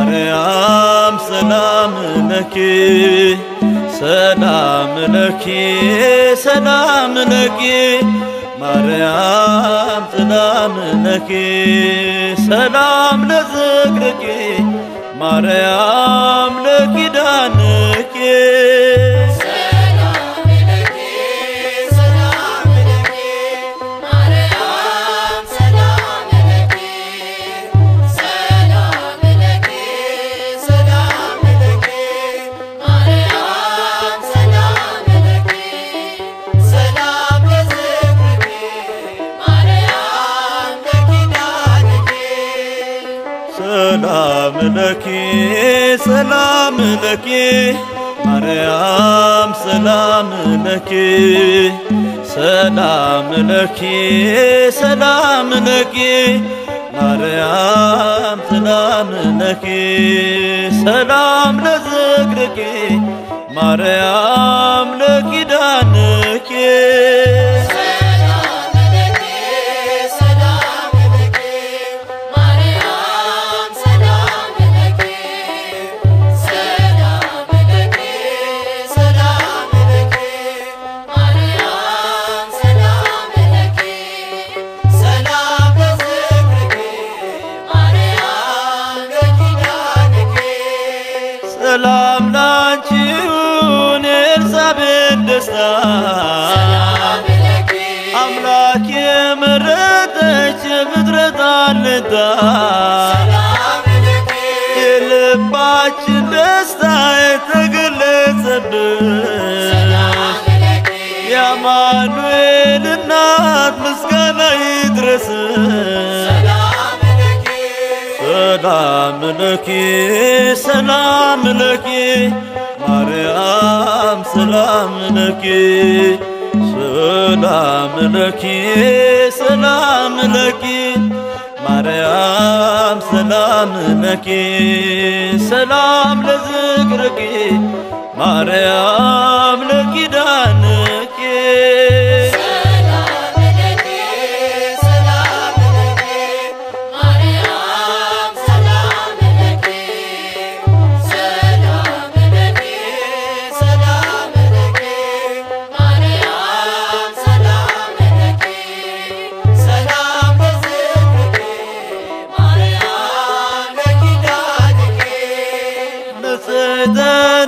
ማርያም ሰላም ለኪ ሰላም ለኪ ሰላም ለኪ ማርያም ሰላም ለኪ ሰላም ለዝክርኪ ማርያም ለኪዳንኪ ሰላም ለኪ ሰላም ለኪ ማርያም ሰላም ለኪ ሰላም ለኪ ሰላም ለኪ ማርያም ሰላም ለኪ ሰላም ለዝክርኪ ማርያም ለኪዳንኪ ሰላም ላንቺ ይሁን የኤልሳቤጥ ደስታ አምላክ የመረጠች ፍጥረት አለኝታ የልባችን ደስታ የተገለጸብሽ የአማኑኤል እናት ምስጋና ይድረስሽ ሰላም ለኪ ሰላም ለኪ ማርያም ሰላም ለኪ ሰላም ለኪ ሰላም ለኪ ማርያም ሰላም ለኪ ሰላም ለዝክርኪ ማርያም ለኪዳንኪ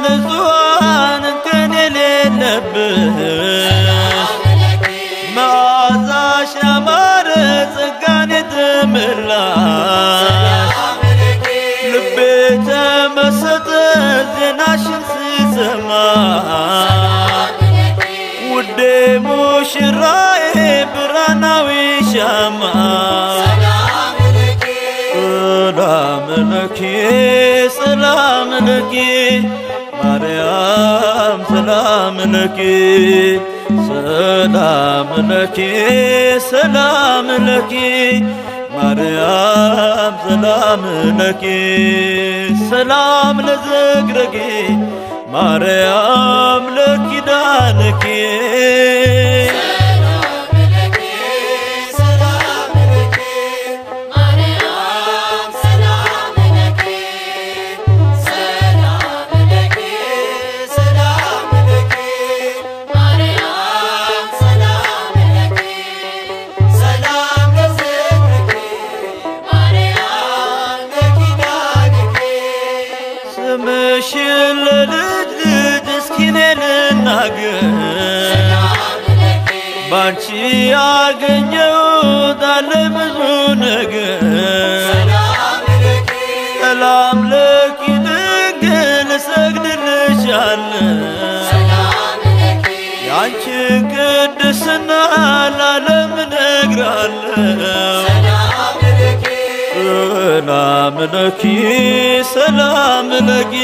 ንጹሐን እንከን የሌለብሽ መዓዛሽ ያማረ ጸጋን የተመላሽ ልቤ ተመሰጠ ዜናሽን ሲሰማ ውዴ ሙሽራዬ ብርሃናዊ ሻማ ሰላም ለኪ ሰላም ለኪ ማርያም ሰላም ለኪ ሰላም ለኪ ሰላም ለኪ ማርያም ሰላም ለኪ ሰላም ለዝክርኪ ማርያም ለኪዳንኪ ስምሽን ለልጅ ልጅ እስኪ እኔ ልናገር ባንቺ ያገኘሁት አለ ብዙ ነገር ሰላም ለኪ ድንግል እሰግድልሻለሁ ያንቺን ቅድስና ለዓለም እነግራለሁ ሰላም ለኪ ሰላም ለኪ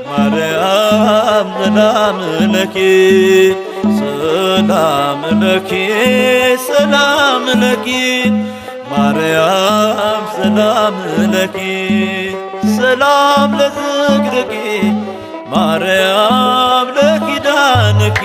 ማርያም ሰላም ለኪ ሰላም ለኪ ሰላም ለኪ ማርያም ሰላም ለኪ ሰላም ለዝክርኪ ማርያም ለኪዳንኪ